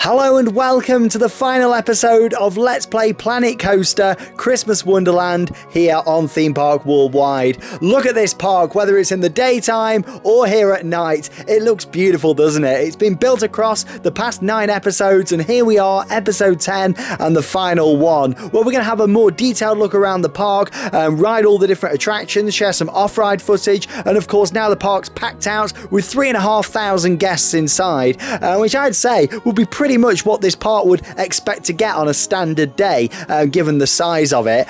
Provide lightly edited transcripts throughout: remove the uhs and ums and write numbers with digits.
Hello and welcome to the final episode of Let's Play Planet Coaster Christmas Wonderland here on Theme Park Worldwide. Look at this park, whether it's in the daytime or here at night. It looks beautiful, doesn't it? It's been built across the past 9 episodes, and here we are, episode 10 and the final one. Well, we're going to have a more detailed look around the park, ride all the different attractions, share some off-ride footage, and of course now the park's packed out with 3,500 guests inside, which I'd say would be pretty much what this park would expect to get on a standard day, given the size of it.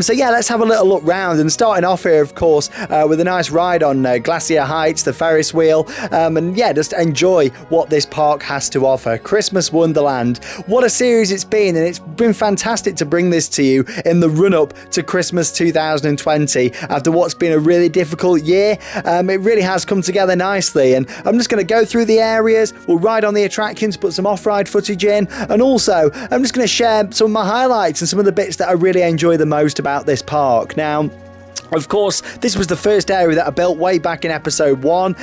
So yeah, let's have a little look round, and starting off here, of course, with a nice ride on Glacier Heights, the Ferris wheel, and yeah, just enjoy what this park has to offer. Christmas Wonderland. What a series it's been, and it's been fantastic to bring this to you in the run-up to Christmas 2020 after what's been a really difficult year. It really has come together nicely, and I'm just going to go through the areas, we'll ride on the attractions, put some off-ride footage in, and also I'm just going to share some of my highlights and some of the bits that I really enjoy the most about this park. Now, of course, this was the first area that I built way back in episode 1,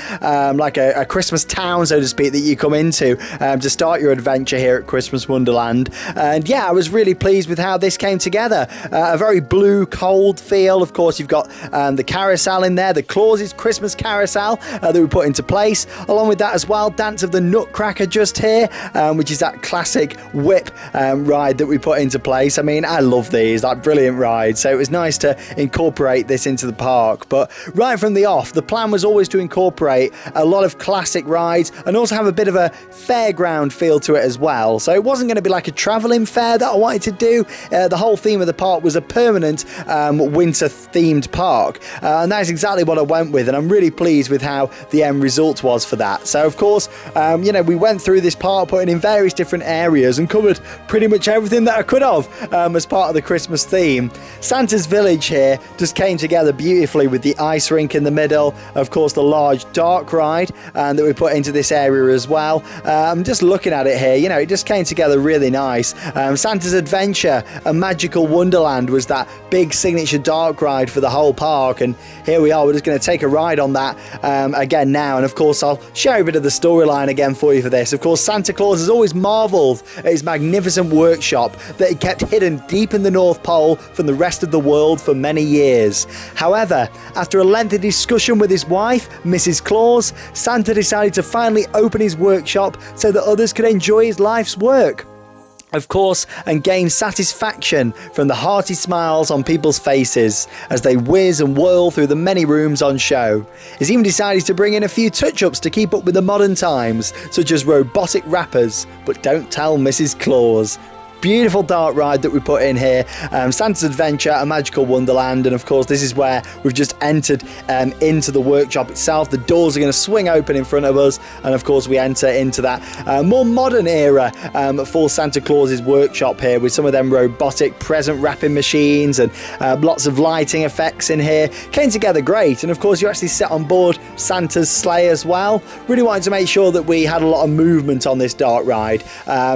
like a Christmas town, so to speak, that you come into to start your adventure here at Christmas Wonderland. And yeah, I was really pleased with how this came together. A very blue, cold feel. Of course, you've got the carousel in there, the Claus's Christmas carousel that we put into place. Along with that as well, Dance of the Nutcracker just here, which is that classic whip ride that we put into place. I mean, I love these, like brilliant rides. So it was nice to incorporate this into the park. But right from the off, the plan was always to incorporate a lot of classic rides and also have a bit of a fairground feel to it as well. So it wasn't going to be like a travelling fair that I wanted to do. The whole theme of the park was a permanent winter themed park, and that's exactly what I went with, and I'm really pleased with how the end result was for that. So of course, you know, we went through this park putting in various different areas and covered pretty much everything that I could have as part of the Christmas theme. Santa's Village here just came together beautifully with the ice rink in the middle, of course the large dark ride that we put into this area as well. Just looking at it here, you know, it just came together really nice. Santa's Adventure, a Magical Wonderland, was that big signature dark ride for the whole park, and here we are, we're just going to take a ride on that again now, and of course I'll share a bit of the storyline again for you for this. Of course, Santa Claus has always marvelled at his magnificent workshop that he kept hidden deep in the North Pole from the rest of the world for many years. However, after a lengthy discussion with his wife, Mrs. Claus, Santa decided to finally open his workshop so that others could enjoy his life's work, of course, and gain satisfaction from the hearty smiles on people's faces as they whiz and whirl through the many rooms on show. He's even decided to bring in a few touch-ups to keep up with the modern times, such as robotic rappers, but don't tell Mrs. Claus. Beautiful dark ride that we put in here, Santa's Adventure, a Magical Wonderland, and of course this is where we've just entered into the workshop itself. The doors are going to swing open in front of us, and of course we enter into that more modern era for Santa Claus's workshop here, with some of them robotic present wrapping machines and lots of lighting effects in here. Came together great, and of course you actually sit on board Santa's sleigh as well. Really wanted to make sure that we had a lot of movement on this dark ride,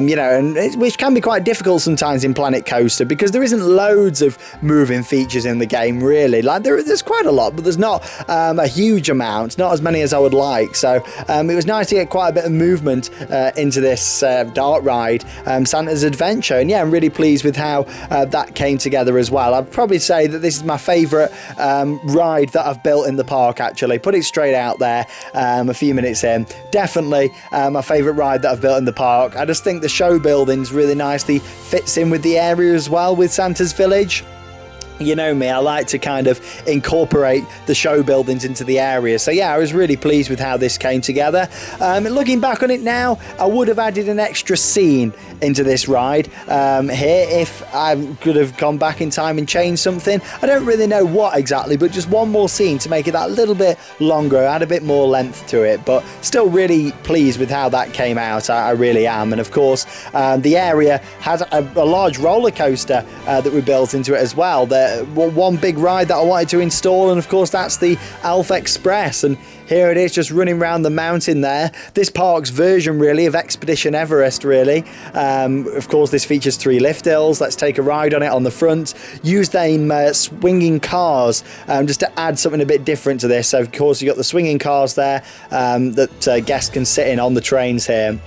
you know, and which can be quite difficult sometimes in Planet Coaster because there isn't loads of moving features in the game really. Like there's quite a lot, but there's not a huge amount, not as many as I would like. So it was nice to get quite a bit of movement into this dark ride, Santa's Adventure, and yeah, I'm really pleased with how that came together as well. I'd probably say that this is my favourite ride that I've built in the park, actually. Put it straight out there a few minutes in. Definitely my favourite ride that I've built in the park. I just think the show building's really nicely fits in with the area as well with Santa's Village. You know me, I like to kind of incorporate the show buildings into the area. So yeah, I was really pleased with how this came together. Looking back on it now, I would have added an extra scene into this ride here if I could have gone back in time and changed something. I don't really know what exactly, but just one more scene to make it that little bit longer, add a bit more length to it, but still really pleased with how that came out. I really am. And of course, the area has a large roller coaster that we built into it as well. One big ride that I wanted to install, and of course that's the Alpha Express, and here it is just running around the mountain there. This park's version really of Expedition Everest really. Of course this features 3 lift hills. Let's take a ride on it on the front. Use them swinging cars just to add something a bit different to this. So of course you've got the swinging cars there that guests can sit in on the trains here.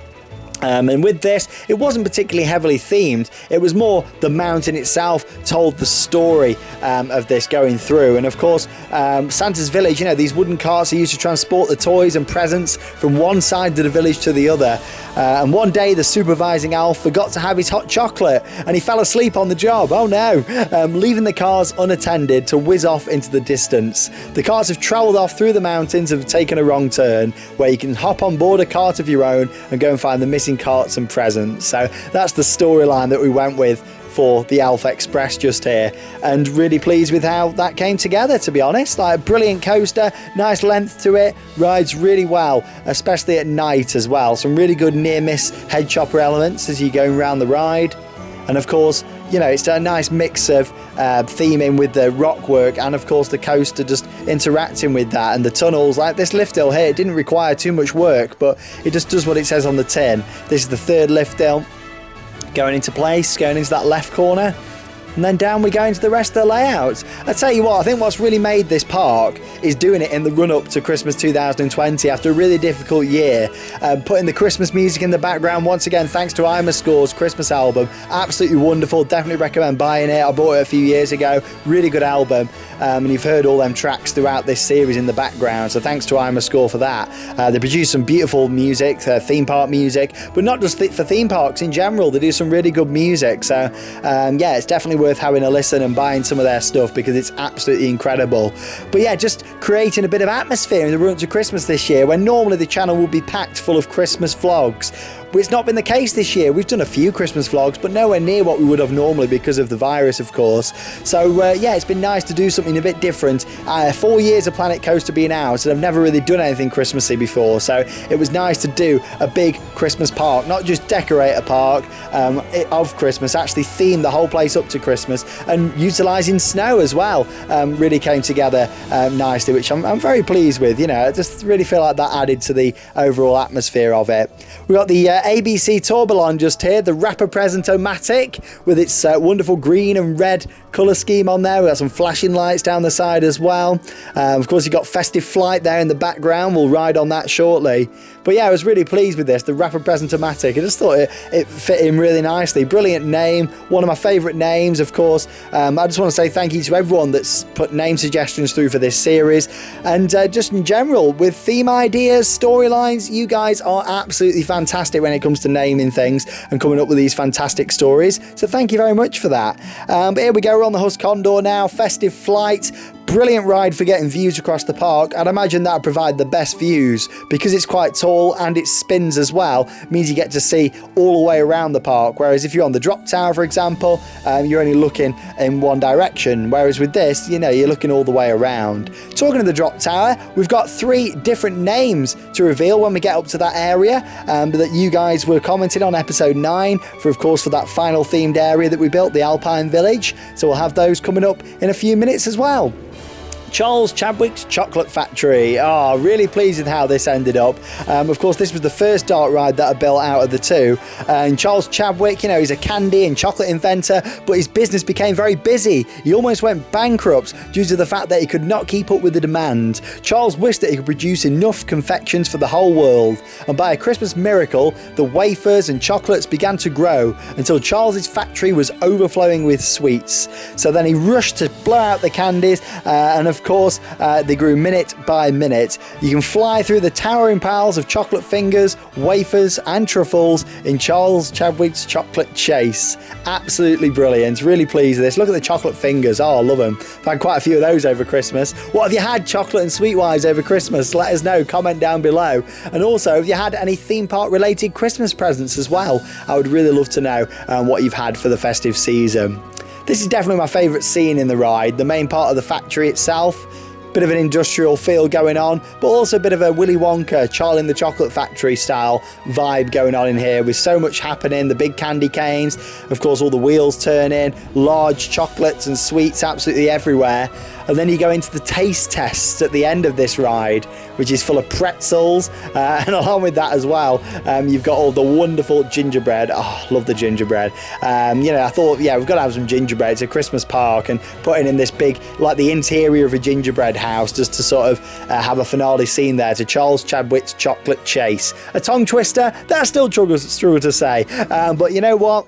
And with this, it wasn't particularly heavily themed. It was more the mountain itself told the story of this going through. And of course, Santa's village, you know, these wooden carts are used to transport the toys and presents from one side of the village to the other. And one day, the supervising elf forgot to have his hot chocolate and he fell asleep on the job. Oh no! Leaving the cars unattended to whiz off into the distance. The cars have travelled off through the mountains and have taken a wrong turn, where you can hop on board a cart of your own and go and find the missing carts and presents. So that's the storyline that we went with for the Elf Express just here, and really pleased with how that came together, to be honest. Like, a brilliant coaster, nice length to it, rides really well, especially at night as well. Some really good near-miss head chopper elements as you're going around the ride. And of course, you know, it's a nice mix of theming with the rock work and of course the coaster just interacting with that, and the tunnels. Like this lift hill here, it didn't require too much work, but it just does what it says on the tin. This is the third lift hill going into place, going into that left corner. And then down we go into the rest of the layout. I tell you what, I think what's really made this park is doing it in the run-up to Christmas 2020 after a really difficult year. Putting the Christmas music in the background, once again, thanks to Imascore's Christmas album. Absolutely wonderful, definitely recommend buying it. I bought it a few years ago, really good album. And you've heard all them tracks throughout this series in the background, so thanks to Imascore for that. They produce some beautiful music, theme park music, but not just for theme parks in general. They do some really good music, so yeah, it's definitely worth having a listen and buying some of their stuff because it's absolutely incredible. But yeah, just creating a bit of atmosphere in the run to Christmas this year, when normally the channel will be packed full of Christmas vlogs. But it's not been the case this year. We've done a few Christmas vlogs, but nowhere near what we would have normally because of the virus, of course. So yeah, it's been nice to do something a bit different. 4 years of Planet Coaster being out, and I've never really done anything Christmassy before. So it was nice to do a big Christmas park, not just decorate a park of Christmas, actually theme the whole place up to Christmas, and utilising snow as well. Really came together nicely, which I'm very pleased with. You know, I just really feel like that added to the overall atmosphere of it. We've got the ABC Tourbillon just here, the Rapper Present-O-Matic with its wonderful green and red colour scheme on there. We've got some flashing lights down the side as well. Of course, you've got Festive Flight there in the background. We'll ride on that shortly. But yeah, I was really pleased with this, the Rapper Present-O-Matic. I just thought it fit in really nicely. Brilliant name, one of my favourite names, of course. I just want to say thank you to everyone that's put name suggestions through for this series. And just in general, with theme ideas, storylines, you guys are absolutely fantastic when it comes to naming things and coming up with these fantastic stories. So thank you very much for that. But here we go, we're on the Husk Condor now, Festive Flight. Brilliant ride for getting views across the park. I'd imagine that'll provide the best views because it's quite tall and it spins as well. It means you get to see all the way around the park. Whereas if you're on the drop tower, for example, you're only looking in one direction. Whereas with this, you know, you're looking all the way around. Talking of the drop tower, we've got 3 different names to reveal when we get up to that area that you guys were commenting on episode 9 for, of course, for that final themed area that we built, the Alpine Village. So we'll have those coming up in a few minutes as well. Charles Chadwick's Chocolate Factory. Oh, really pleased with how this ended up. Of course, this was the first dark ride that I built out of the 2. And Charles Chadwick, you know, he's a candy and chocolate inventor, but his business became very busy. He almost went bankrupt due to the fact that he could not keep up with the demand. Charles wished that he could produce enough confections for the whole world. And by a Christmas miracle, the wafers and chocolates began to grow until Charles's factory was overflowing with sweets. So then he rushed to blow out the candies, and of course, they grew minute by minute. You can fly through the towering piles of chocolate fingers, wafers and truffles in Charles Chadwick's Chocolate Chase. Absolutely brilliant. Really pleased with this. Look at the chocolate fingers. Oh, I love them. I've had quite a few of those over Christmas. What have you had chocolate and sweet-wise over Christmas? Let us know. Comment down below. And also, have you had any theme park related Christmas presents as well? I would really love to know what you've had for the festive season. This is definitely my favourite scene in the ride, the main part of the factory itself. Bit of an industrial feel going on, but also a bit of a Willy Wonka, Charlie and the Chocolate Factory style vibe going on in here with so much happening. The big candy canes, of course all the wheels turning, large chocolates and sweets absolutely everywhere. And then you go into the taste tests at the end of this ride, which is full of pretzels. And along with that as well, you've got all the wonderful gingerbread. Oh, love the gingerbread. I thought, we've got to have some gingerbread. It's a Christmas park, and putting in this big, like the interior of a gingerbread house, just to sort of have a finale scene there to Charles Chadwick's Chocolate Chase. A tongue twister that I still struggle to say. But you know what?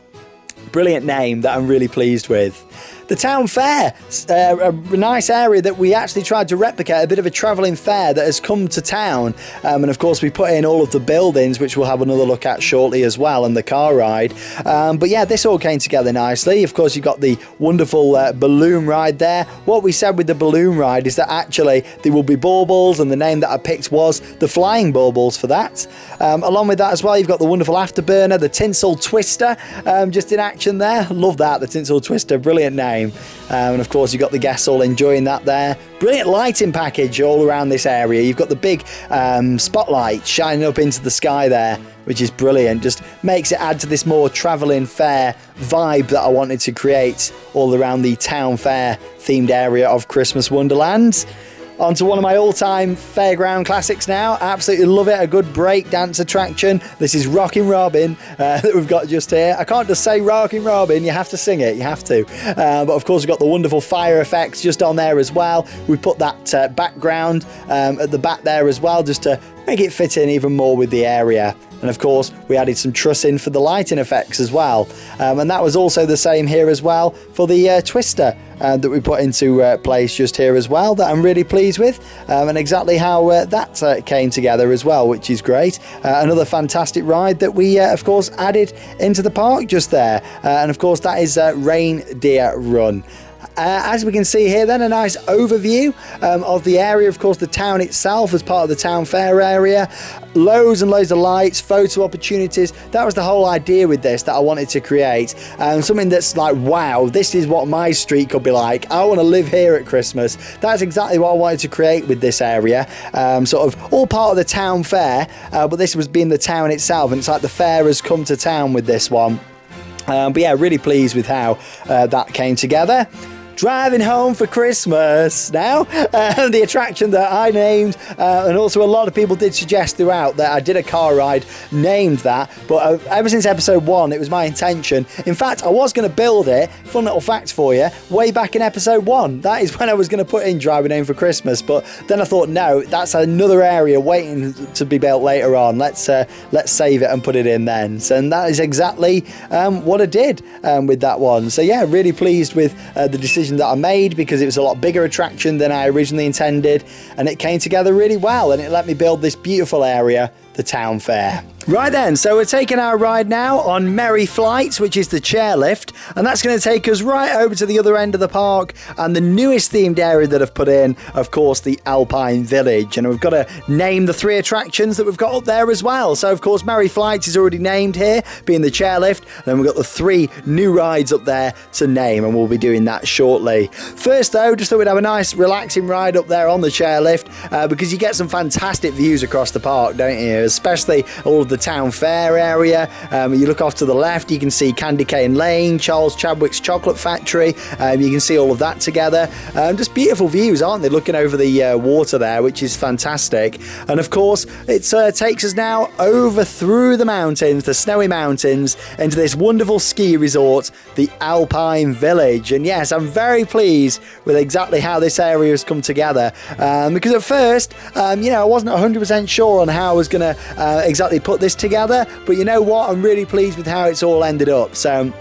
Brilliant name that I'm really pleased with. The town fair, a nice area that we actually tried to replicate, a bit of a travelling fair that has come to town. And of course we put in all of the buildings, which we'll have another look at shortly as well, and the car ride. But yeah, this all came together nicely. Of course, you've got the wonderful balloon ride there. What we said with the balloon ride is that actually there will be baubles, and the name that I picked was the Flying Baubles for that. Along with that as well, you've got the wonderful afterburner, the Tinsel Twister, just in action there. Love that, the Tinsel Twister, brilliant name. And of course you've got the guests all enjoying that there. Brilliant lighting package all around this area. You've got the big spotlight shining up into the sky there, which is brilliant. Just makes it add to this more travelling fair vibe that I wanted to create all around the town fair themed area of Christmas Wonderland. On to one of my all-time fairground classics now. I absolutely love it. A good break dance attraction. This is Rockin' Robin that we've got just here. I can't just say Rockin' Robin. You have to sing it. You have to. But of course, we've got the wonderful fire effects just on there as well. We put that background at the back there as well, just to make it fit in even more with the area. And of course, we added some truss in for the lighting effects as well. And that was also the same here as well for the twister that we put into place just here as well, that I'm really pleased with, and exactly how that came together as well, which is great. Another fantastic ride that we, of course, added into the park just there. And of course, that is Reindeer Run. As we can see here then, a nice overview of the area, of course the town itself as part of the town fair area. Loads and loads of lights, photo opportunities. That was the whole idea with this that I wanted to create. Something that's like, wow, this is what my street could be like. I want to live here at Christmas. That's exactly what I wanted to create with this area. Sort of all part of the town fair, but this was being the town itself, and it's like the fair has come to town with this one. But yeah, really pleased with how that came together. Driving home for Christmas now, the attraction that I named, and also a lot of people did suggest throughout that I did a car ride named that, but ever since episode 1 it was my intention. In fact, I was going to build it, fun little fact for you, way back in episode 1. That is when I was going to put in Driving Home for Christmas, but then I thought, no, that's another area waiting to be built later on. Let's save it and put it in then. So, and that is exactly what I did with that one. So yeah, really pleased with the decision that I made, because it was a lot bigger attraction than I originally intended, and it came together really well, and it let me build this beautiful area, the town fair. Right then, so we're taking our ride now on Merry Flights, which is the chairlift, and that's going to take us right over to the other end of the park, and the newest themed area that I've put in, of course, the Alpine Village. And we've got to name the 3 attractions that we've got up there as well. So of course, Merry Flights is already named here, being the chairlift, and then we've got the 3 new rides up there to name, and we'll be doing that shortly. First though, just thought we'd have a nice relaxing ride up there on the chairlift, because you get some fantastic views across the park, don't you? Especially all of the town fair area. You look off to the left, you can see Candy Cane Lane, Charles Chadwick's Chocolate Factory. You can see all of that together. Just beautiful views, aren't they, looking over the water there, which is fantastic. And of course, it takes us now over through the mountains, the snowy mountains, into this wonderful ski resort, the Alpine Village. And yes, I'm very pleased with exactly how this area has come together, because at first, I wasn't 100% sure on how I was going to exactly put this together, but you know what, I'm really pleased with how it's all ended up. So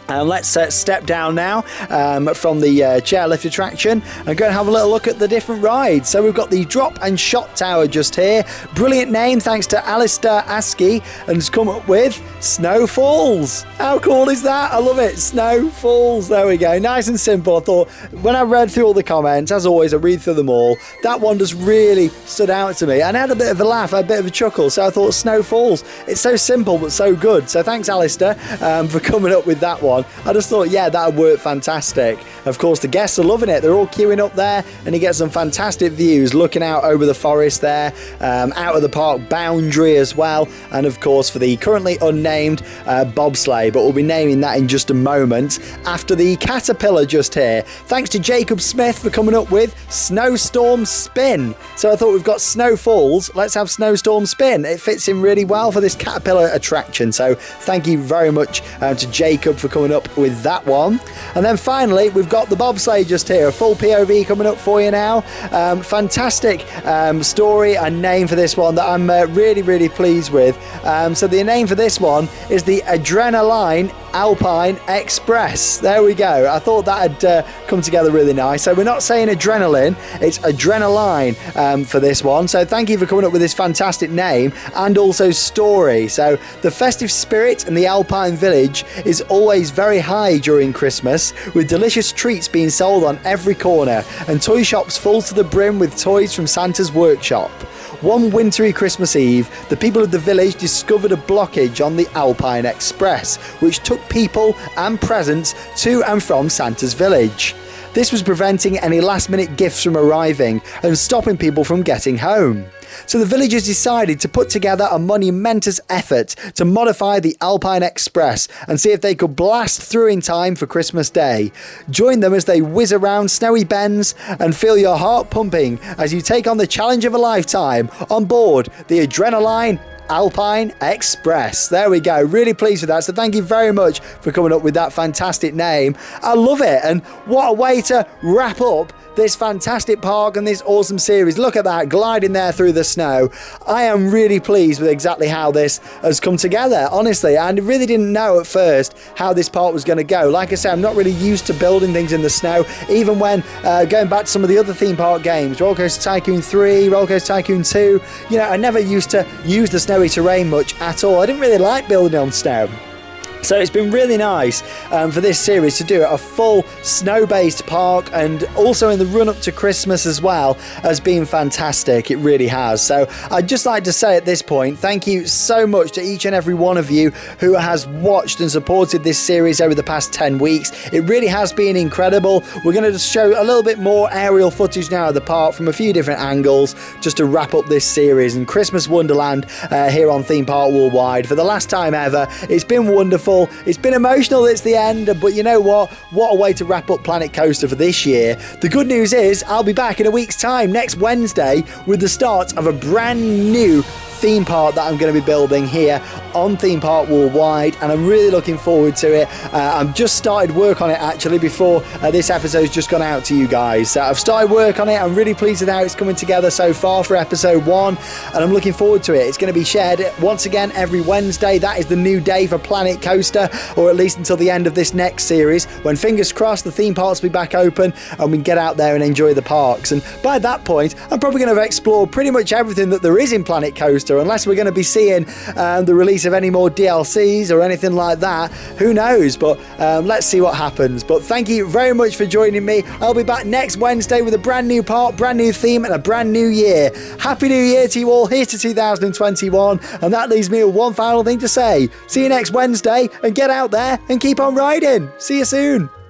let's step down now from the chairlift attraction and go and have a little look at the different rides. So we've got the Drop and Shot Tower just here. Brilliant name, thanks to Alistair Askey, and has come up with Snow Falls. How cool is that? I love it. Snow Falls. There we go. Nice and simple. I thought when I read through all the comments, as always, I read through them all. That one just really stood out to me. And I had a bit of a laugh, a bit of a chuckle. So I thought Snow Falls. It's so simple but so good. So thanks, Alistair, for coming up with that one. on, I just thought, yeah, that would work fantastic. Of course, the guests are loving it. They're all queuing up there, and you get some fantastic views looking out over the forest there, out of the park boundary as well, and of course for the currently unnamed bobsleigh, but we'll be naming that in just a moment after the caterpillar just here. Thanks to Jacob Smith for coming up with Snowstorm Spin. So I thought we've got snow falls, let's have Snowstorm Spin. It fits in really well for this caterpillar attraction, so thank you very much to Jacob for coming up with that one. And then finally we've got the bobsleigh just here, a full POV coming up for you now. Fantastic story and name for this one that I'm really pleased with. So the name for this one is the Adrenaline Alpine Express. There we go. I thought that had come together really nice. So we're not saying adrenaline, it's adrenaline for this one. So thank you for coming up with this fantastic name and also story. So the festive spirit in the Alpine village is always very high during Christmas, with delicious treats being sold on every corner and toy shops full to the brim with toys from Santa's workshop. One wintry Christmas Eve, the people of the village discovered a blockage on the Alpine Express, which took people and presents to and from Santa's village. This was preventing any last-minute gifts from arriving and stopping people from getting home. So the villagers decided to put together a monumentous effort to modify the Alpine Express and see if they could blast through in time for Christmas Day. Join them as they whiz around snowy bends and feel your heart pumping as you take on the challenge of a lifetime on board the Adrenaline Alpine Express. There we go. Really pleased with that. So thank you very much for coming up with that fantastic name. I love it. And what a way to wrap up this fantastic park and this awesome series. Look at that, gliding there through the snow. I am really pleased with exactly how this has come together, honestly. I really didn't know at first how this park was going to go. Like I said, I'm not really used to building things in the snow, even when going back to some of the other theme park games, Roller Coaster Tycoon 3, Roller Coaster Tycoon 2, you know, I never used to use the snowy terrain much at all. I didn't really like building on snow. So it's been really nice for this series to do it, a full snow-based park, and also in the run-up to Christmas as well has been fantastic. It really has. So I'd just like to say at this point, thank you so much to each and every one of you who has watched and supported this series over the past 10 weeks. It really has been incredible. We're going to just show a little bit more aerial footage now of the park from a few different angles just to wrap up this series and Christmas Wonderland here on Theme Park Worldwide for the last time ever. It's been wonderful. It's been emotional, it's the end, but you know what a way to wrap up Planet Coaster for this year. The good news is I'll be back in a week's time, next Wednesday, with the start of a brand new theme park that I'm going to be building here on Theme Park Worldwide, and I'm really looking forward to it. I've just started work on it actually before this episode's just gone out to you guys. So I've started work on it. I'm really pleased with how it's coming together so far for episode 1, and I'm looking forward to it. It's going to be shared once again every Wednesday. That is the new day for Planet Coaster, or at least until the end of this next series, when fingers crossed the theme parks will be back open and we can get out there and enjoy the parks. And by that point, I'm probably going to have explored pretty much everything that there is in Planet Coaster, unless we're going to be seeing the release of any more DLCs or anything like that. Who knows? But let's see what happens. But thank you very much for joining me. I'll be back next Wednesday with a brand new park, brand new theme, and a brand new year. Happy New Year to you all. Here's to 2021. And that leaves me with one final thing to say. See you next Wednesday, and get out there and keep on riding. See you soon.